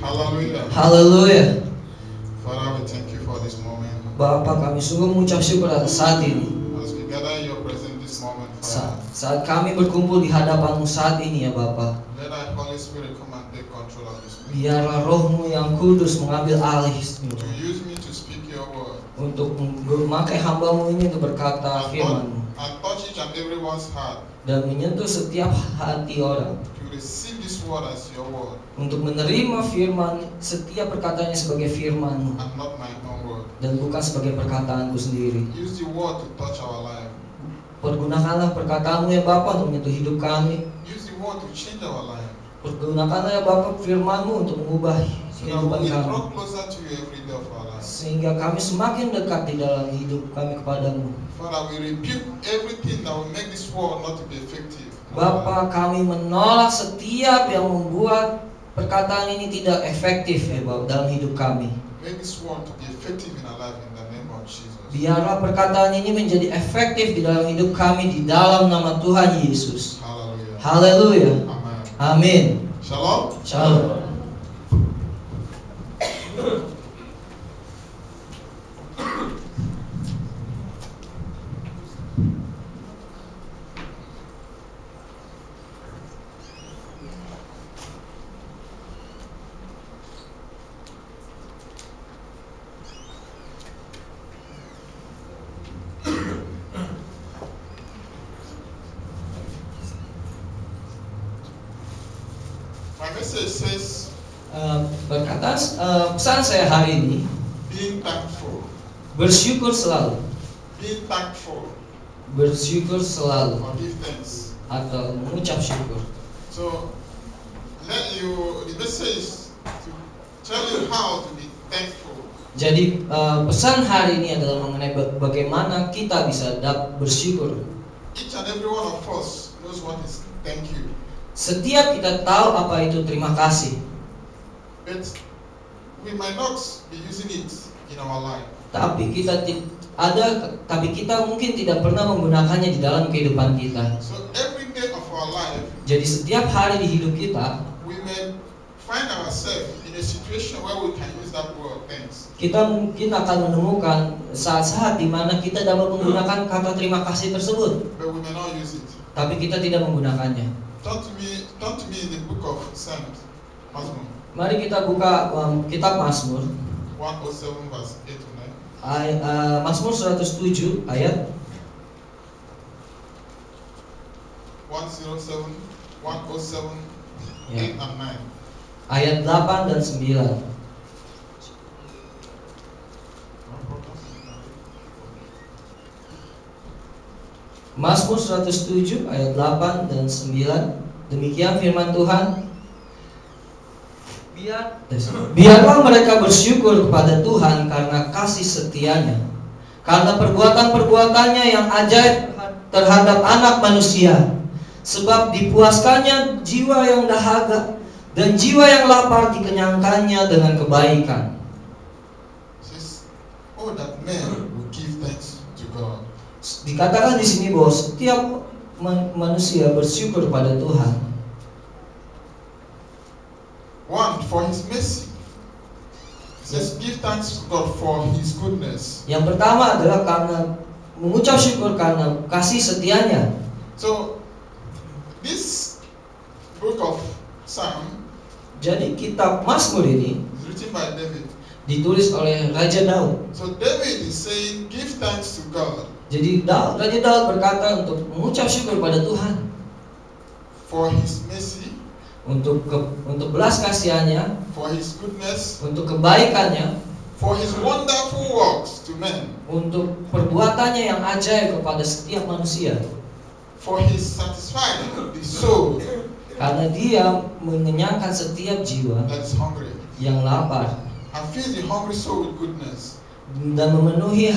Hallelujah. Haleluya. Father, we thank you for this moment. Bapa, kami sungguh mengucap syukur atas saat ini. As we gather in your presence this moment, Father, Saat kami berkumpul di hadapanmu saat ini ya Bapa, let thy Holy Spirit come and take control of this meeting. biarlah rohmu yang kudus mengambil alih To use me to speak your word. untuk memakai hambamu ini untuk berkata firman-Mu And touch each and everyone's heart dan menyentuh setiap hati orang to receive this word as your word untuk menerima firman, setiap perkataannya sebagai firman-Mu and not my own word. dan bukan sebagai perkataanku sendiri. Use the word to touch our life. Pergunakanlah perkataanmu ya Bapa untuk menyentuh hidup kami. Use the word to change our life. Pergunakanlah ya Bapa firman-Mu untuk mengubah So that kehidupan we kami, draw closer to you every day of our life. sehingga kami semakin dekat di dalam hidup kami kepadamu. Father, we rebuke everything that will make this word not to be effective. in our life. Bapa, kami menolak setiap yang membuat perkataan ini tidak efektif ya Bapak dalam hidup kami. Make this word to be effective in our life in the name of Jesus. Biarlah perkataan ini menjadi efektif di dalam hidup kami di dalam nama Tuhan Yesus. Hallelujah. Haleluya. Amen. Amin. Shalom. Shalom. My message says Pesan saya hari ini, being thankful. bersyukur selalu. Being thankful Bersyukur selalu or give thanks. atau mengucap syukur. So the message to tell you how to be thankful. Jadi pesan hari ini adalah mengenai bagaimana kita bisa bersyukur. Each and every one of us knows what is thank you. Setiap kita tahu apa itu terima kasih, But we might not be using it in our life. tapi kita mungkin tidak pernah menggunakannya di dalam kehidupan kita. So every day of our life, Jadi setiap hari di hidup kita, we may find ourselves in a situation where we can use that word thanks. kita mungkin akan menemukan saat-saat di mana kita dapat menggunakan kata terima kasih tersebut, But we may not use it. tapi kita tidak menggunakannya. Turn to me in the book of Psalms, Mazmur Mari kita buka kitab Mazmur, 107 verse 8 to 9. Mazmur 107 ayat 107, 107, Ya. 8 and 9. ayat 8 dan 9. Mazmur 107 ayat 8 dan 9. Demikian firman Tuhan. Biarlah mereka bersyukur kepada Tuhan karena kasih setianya, karena perbuatan-perbuatannya yang ajaib terhadap anak manusia. Sebab dipuaskannya jiwa yang dahaga dan jiwa yang lapar dikenyangkannya dengan kebaikan. It says, oh, that man will give thanks to God. Dikatakan di sini bahwa setiap manusia bersyukur pada Tuhan. One, for His mercy. It says, give thanks to God for His goodness. Yang pertama adalah karena mengucap syukur karena kasih setianya. So, this book of Psalm Jadi kitab Mazmur ini is written by David. ditulis oleh Raja Daud. So, David is saying, give thanks to God Jadi Raja Daud berkata untuk mengucap syukur pada Tuhan for His mercy, untuk belas kasihannya, for His goodness, untuk kebaikannya, for His wonderful works to men, untuk perbuatannya yang ajaib kepada setiap manusia. for His satisfying the soul Karena Dia mengenyangkan setiap jiwa that is hungry, yang lapar and feeds the hungry soul with goodness. dan memenuhi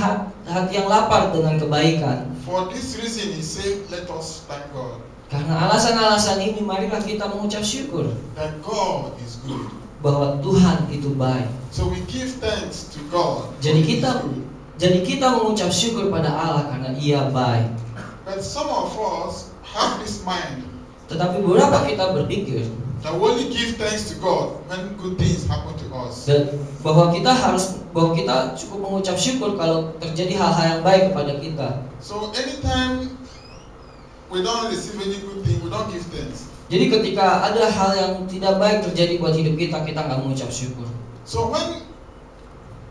hati yang lapar dengan kebaikan. For this reason, He said, let us thank God, Karena alasan-alasan ini, marilah kita mengucap syukur that God is good. bahwa Tuhan itu baik. So we give thanks to God. Jadi kita mengucap syukur pada Allah karena Ia baik. But some of us have this mind Tetapi beberapa kita berpikir That we only give thanks to God when good things happen to us. Dan bahwa kita cukup mengucap syukur kalau terjadi hal-hal yang baik kepada kita. So anytime we don't receive any good thing, we don't give thanks. Jadi ketika ada hal yang tidak baik terjadi buat hidup kita nggak mengucap syukur. So when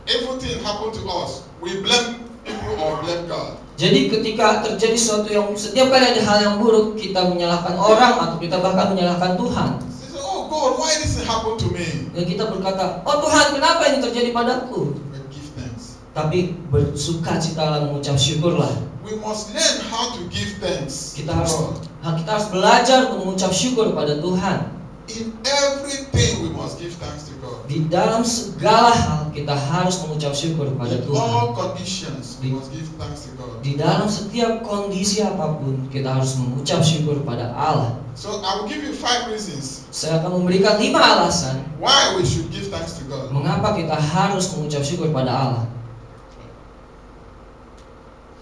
everything happen to us, we blame people or blame God. Jadi ketika terjadi sesuatu yang setiap kali ada hal yang buruk, kita menyalahkan orang atau kita bahkan menyalahkan Tuhan. We say, oh God, why this happen to me? Dan kita berkata, oh Tuhan, kenapa ini terjadi padaku? We give thanks. Tapi bersukacitalah, mengucap syukurlah. We must learn how to give thanks. Kita harus belajar untuk mengucap syukur pada Tuhan. In everything we must give thanks to God. Di dalam segala hal kita harus mengucap syukur pada In Tuhan. all conditions we must give thanks to God. Di dalam setiap kondisi apapun kita harus mengucap syukur pada Allah. So I will give you 5 reasons Saya akan memberikan 5 alasan why we should give thanks to God. mengapa kita harus mengucap syukur pada Allah.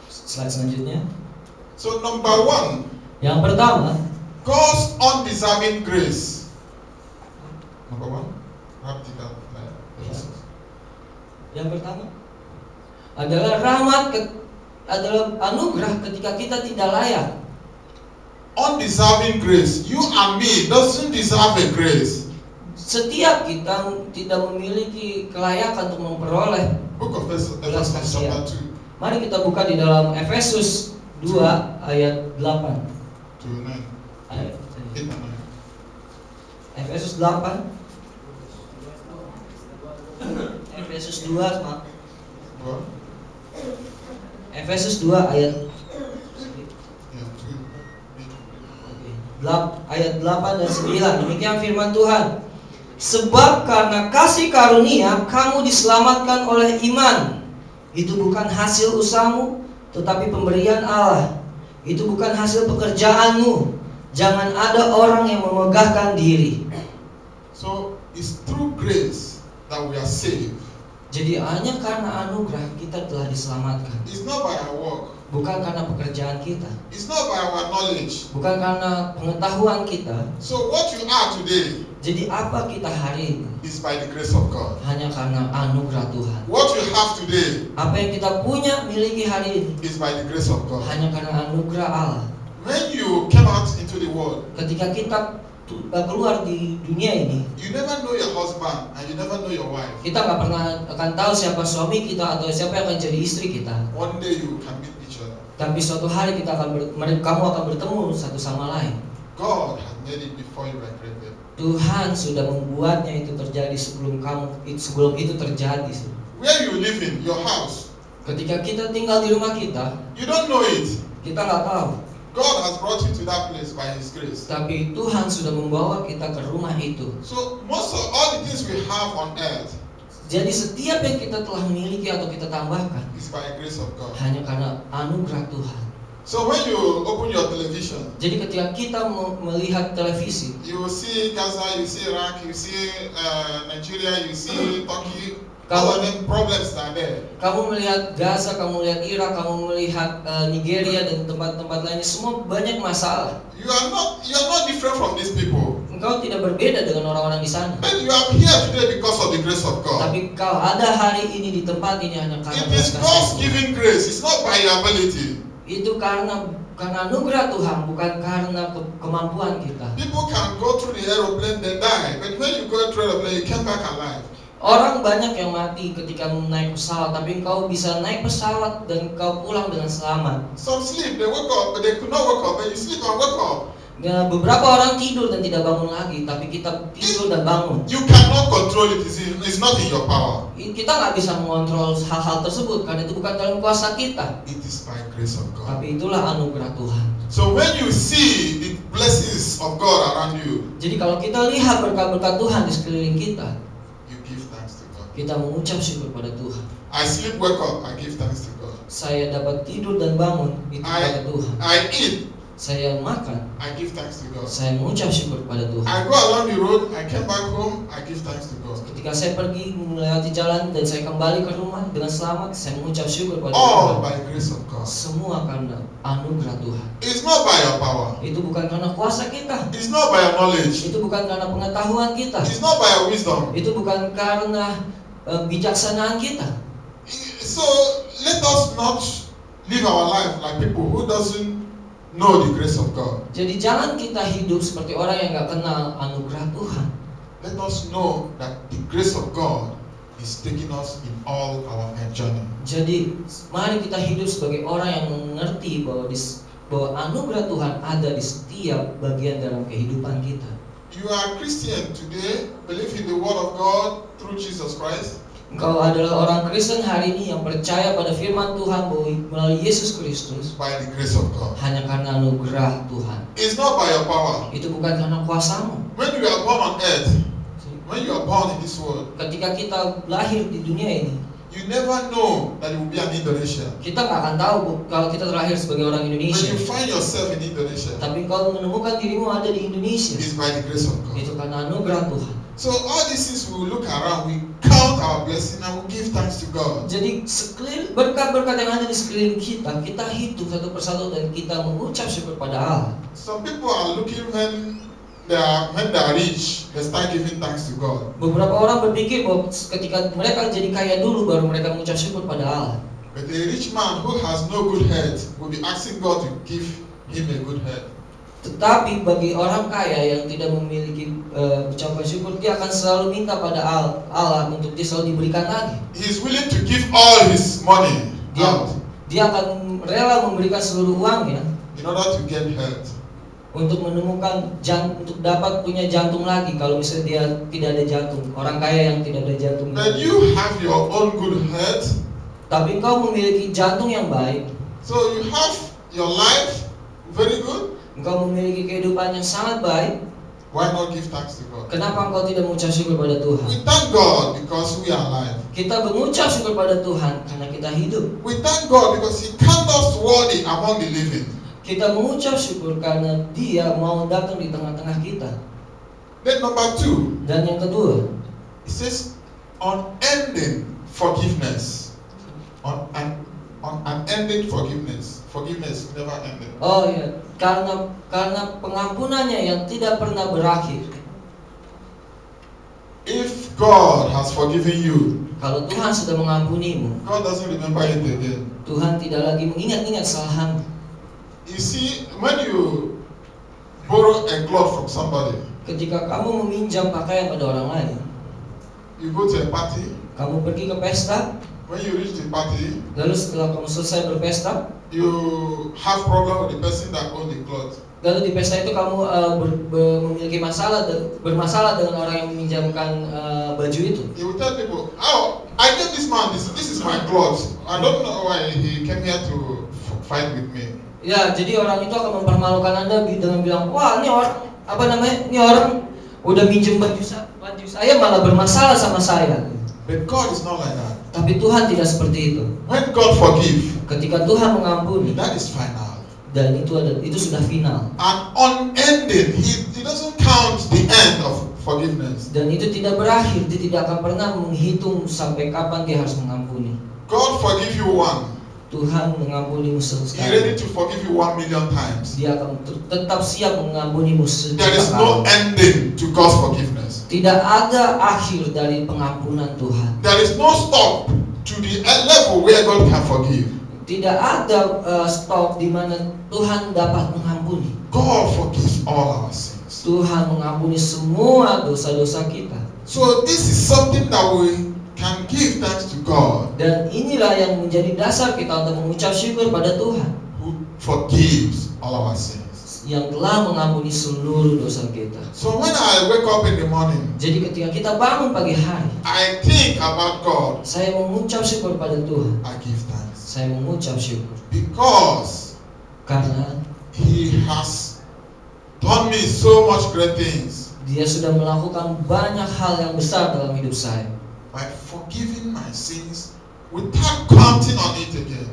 Slide selanjutnya. So number 1, Yang pertama, God's undeserving grace. Number 1, practical. yang pertama adalah adalah anugerah ketika kita tidak layak. Undeserving grace. You and me doesn't deserve a grace. Setiap kita tidak memiliki kelayakan untuk memperoleh. Book of Ephesians chapter 2 Mari kita buka di dalam Efesus 2 ayat 8. to 9. 8 and 9. Efesus 8. Efesus 2, maaf. What? Efesus 2 ayat Yeah, 2. ayat 8 dan 9. Demikian firman Tuhan. Sebab karena kasih karunia kamu diselamatkan oleh iman. Itu bukan hasil usahamu, tetapi pemberian Allah. Itu bukan hasil pekerjaanmu. Jangan ada orang yang memegahkan diri. So it's through grace that we are saved. Jadi hanya karena anugerah kita telah diselamatkan. It's not by our work. Bukan karena pekerjaan kita. It's not by our knowledge. Bukan karena pengetahuan kita. So what you are today Jadi apa kita hari ini? is by the grace of God. Hanya karena anugerah Tuhan. What you have today Apa yang kita punya, miliki hari ini, is by the grace of God. hanya karena anugerah Allah. When you came out into the world, Ketika kita keluar di dunia ini, you never know your husband and you never know your wife. kita nggak pernah akan tahu siapa suami kita atau siapa yang akan jadi istri kita. One day you can meet each other. Tapi suatu hari kamu akan bertemu satu sama lain. God has made it before you were created. Tuhan sudah membuatnya itu terjadi sebelum itu terjadi. Where you live in, your house, Ketika kita tinggal di rumah kita, you don't know it. kita nggak tahu. God has brought you to that place by His grace. Tapi Tuhan sudah membawa kita ke rumah itu. So most of all the things we have on earth Jadi setiap yang kita telah miliki atau kita tambahkan is by the grace of God. hanya karena anugerah Tuhan. So when you open your television, Jadi ketika kita melihat televisi, you will see Gaza, you see Iraq, you see Nigeria, you see Turkey. All of them problems are there. kamu melihat Gaza, kamu melihat Irak, kamu melihat Nigeria dan tempat-tempat lainnya, semua banyak masalah. You are not different from these people. Engkau tidak berbeda dengan orang-orang di sana. But you are here today because of the grace of God. Tapi kau ada hari ini di tempat ini hanya karena It is God's kasih Tuhan. giving grace. It's not by your ability. Itu karena anugerah Tuhan, bukan karena kemampuan kita. People can go through the aeroplane, they die. But when you go through the aeroplane, you come back alive. Orang banyak yang mati ketika naik pesawat, tapi engkau bisa naik pesawat dan engkau pulang dengan selamat. Some sleep, they wake up, but they could not wake up. But you sleep and wake up. Nah, beberapa orang tidur dan tidak bangun lagi, tapi kita tidur dan bangun. You cannot control it. It's not in your power. Kita nggak bisa mengontrol hal-hal tersebut karena itu bukan dalam kuasa kita. It is by grace of God. Tapi itulah anugerah Tuhan. So when you see the blessings of God around you, Jadi kalau kita lihat berkat-berkat Tuhan di sekeliling kita, you give thanks to God. kita mengucap syukur pada Tuhan. I sleep, wake up, I give thanks to God. Saya dapat tidur dan bangun, itu pada Tuhan. I eat, saya makan, I give thanks to God. saya mengucap syukur kepada Tuhan. I go along the road, I came back home, I give thanks to God. Ketika saya pergi melewati jalan dan saya kembali ke rumah dengan selamat, saya mengucap syukur kepada All Tuhan. by the grace of God. Semua karena anugerah Tuhan. It's not by your power. Itu bukan karena kuasa kita. It's not by your knowledge. Itu bukan karena pengetahuan kita. It's not by your wisdom. Itu bukan karena bijaksanaan kita. So let us not live our life like people who doesn't know the grace of God. Jadi jangan kita hidup seperti orang yang nggak kenal anugerah Tuhan. Let us know that the grace of God is taking us in all our journey. Jadi mari kita hidup sebagai orang yang mengerti bahwa anugerah Tuhan ada di setiap bagian dalam kehidupan kita. You are a Christian today, believe in the word of God through Jesus Christ. Engkau adalah orang Kristen hari ini yang percaya pada firman Tuhan melalui Yesus Kristus By the grace of God. hanya karena anugerah Tuhan. It's not by your power. Itu bukan karena kuasamu. When you are born on earth, when you are born in this world, Ketika kita lahir di dunia ini, you never know that you will be an Indonesian. kita nggak akan tahu kalau kita terlahir sebagai orang When Indonesia. you find yourself in Indonesia, Tapi kau menemukan dirimu ada di Indonesia. it's by the grace of God. Itu karena anugerah Tuhan. So all these things we look around, we count our blessing and we give thanks to God. Jadi berkat-berkat yang ada di sekeliling kita, kita hitung satu persatu dan kita mengucap syukur pada Allah. Some people are looking when they are rich, they start giving thanks to God. Beberapa orang berpikir bahwa ketika mereka jadi kaya dulu baru mereka mengucap syukur pada Allah. But a rich man who has no good head will be asking God to give him a good head. Tetapi bagi orang kaya yang tidak memiliki ucapan syukur, dia akan selalu minta pada Allah untuk dia selalu diberikan lagi. He is willing to give all his money out Dia akan rela memberikan seluruh uangnya in order to get health. untuk menemukan untuk dapat punya jantung lagi kalau misalnya dia tidak ada jantung. Orang kaya yang tidak ada jantung. But you have your own good head, Tapi kau memiliki jantung yang baik. so you have your life very good. Engkau memiliki kehidupan yang sangat baik. Why not give thanks to God? Kenapa engkau tidak mengucap syukur pada Tuhan? We thank God because we are alive. Kita mengucap syukur pada Tuhan karena kita hidup. We thank God because He counts us worthy among the living. Kita mengucap syukur karena Dia mau datang di tengah-tengah kita. Then number 2, Dan yang kedua, it says unending forgiveness. Unending forgiveness. Forgiveness never ending. oh ya, karena pengampunannya yang tidak pernah berakhir. If God has forgiven you, Kalau Tuhan sudah mengampunimu, God doesn't remember it again. Tuhan tidak lagi mengingat-ingat kesalahanmu. You see, when you borrow a cloth from somebody, Ketika kamu meminjam pakaian pada orang lain, you go to a party. kamu pergi ke pesta, When you reach the party, lalu setelah kamu selesai berpesta, you have problem with the person that owned the cloth. lalu di pesta itu kamu memiliki bermasalah dengan orang yang meminjamkan baju itu. He will tell people, "Oh, I gave this man this is my cloth. I don't know why he came here to fight with me." Ya, jadi orang itu akan mempermalukan Anda dengan bilang, wah ini orang ini orang udah minjem baju saya malah bermasalah sama saya. But God is not like that. Tapi Tuhan tidak seperti itu. When God forgive, Ketika Tuhan mengampuni, that is final. dan itu sudah final. And unending, He doesn't count the end of forgiveness. Dan itu tidak berakhir, dia tidak akan pernah menghitung sampai kapan dia harus mengampuni. God forgive you one. Tuhan mengampunimu He sekali. ready to forgive you 1,000,000 times. Dia akan tetap siap mengampunimu There is setiap no kali. ending to God's forgiveness. Tidak ada akhir dari pengampunan Tuhan. There is no stop to the level where God can forgive. Tidak ada stop di mana Tuhan dapat mengampuni. God forgives all our sins. Tuhan mengampuni semua dosa-dosa kita. So this is something that we can give thanks to God, Dan inilah yang menjadi dasar kita untuk mengucap syukur pada Tuhan who forgives all our sins. yang telah mengampuni seluruh dosa kita. So when I wake up in the morning, Jadi ketika kita bangun pagi hari, I think about God. saya mengucap syukur pada Tuhan. I give thanks Saya mengucap syukur because karena He has done me so much great things Dia sudah melakukan banyak hal yang besar dalam hidup saya. by forgiving my sins without counting on it again.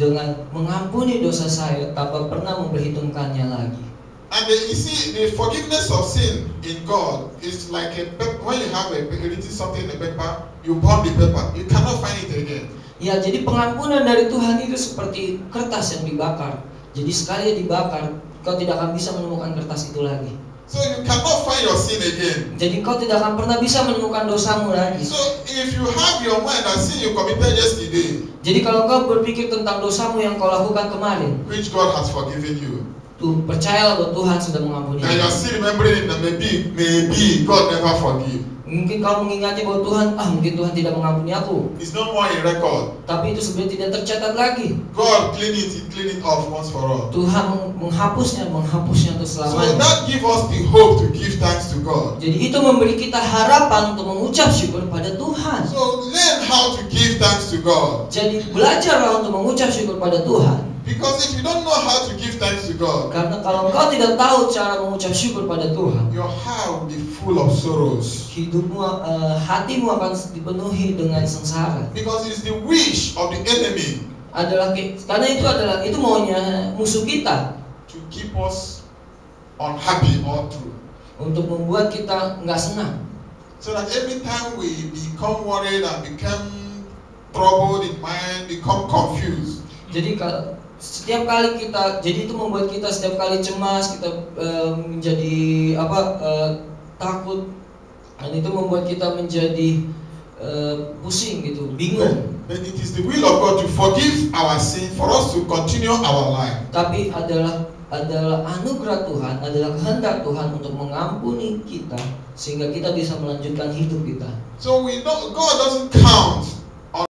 dengan mengampuni dosa saya tanpa pernah memperhitungkannya lagi. And you see, the forgiveness of sin in God is like when you have written something in a paper, you burn the paper, you cannot find it again. Ya, jadi pengampunan dari Tuhan itu seperti kertas yang dibakar. Jadi sekali dibakar, kau tidak akan bisa menemukan kertas itu lagi. So you cannot find your sin again. Jadi kau tidak akan pernah bisa menemukan dosamu lagi. So if you have your mind that sin you committed yesterday, jadi kalau kau berpikir tentang dosamu yang kau lakukan kemarin, which God has forgiven you, tuh percayalah bahwa Tuhan sudah mengampuni. and you are still remembering it, that maybe God never forgive. Mungkin kau mengingati bahwa Tuhan, mungkin Tuhan tidak mengampuni aku. It's no more in record. Tapi itu sebenarnya tidak tercatat lagi. God clean it off once for all. Tuhan menghapusnya untuk selamanya. So that give us the hope to give thanks to God. Jadi itu memberi kita harapan untuk mengucap syukur pada Tuhan. So learn how to give thanks to God. Jadi belajarlah untuk mengucap syukur pada Tuhan. Because if you don't know how to give thanks to God, karena kalau engkau tidak tahu cara mengucap syukur pada Tuhan, your heart will be full of sorrows. Hatimu akan dipenuhi dengan sengsara. Because it's the wish of the enemy. Karena itu maunya musuh kita. To keep us unhappy all through. Untuk membuat kita nggak senang. So that every time we become worried and become troubled in mind, become confused. Jadi setiap kali jadi itu membuat kita setiap kali cemas, kita menjadi takut, dan itu membuat kita menjadi pusing gitu, bingung. But it is the will of God to forgive our sin for us to continue our life. Tapi adalah anugerah Tuhan, adalah kehendak Tuhan untuk mengampuni kita sehingga kita bisa melanjutkan hidup kita. So God doesn't count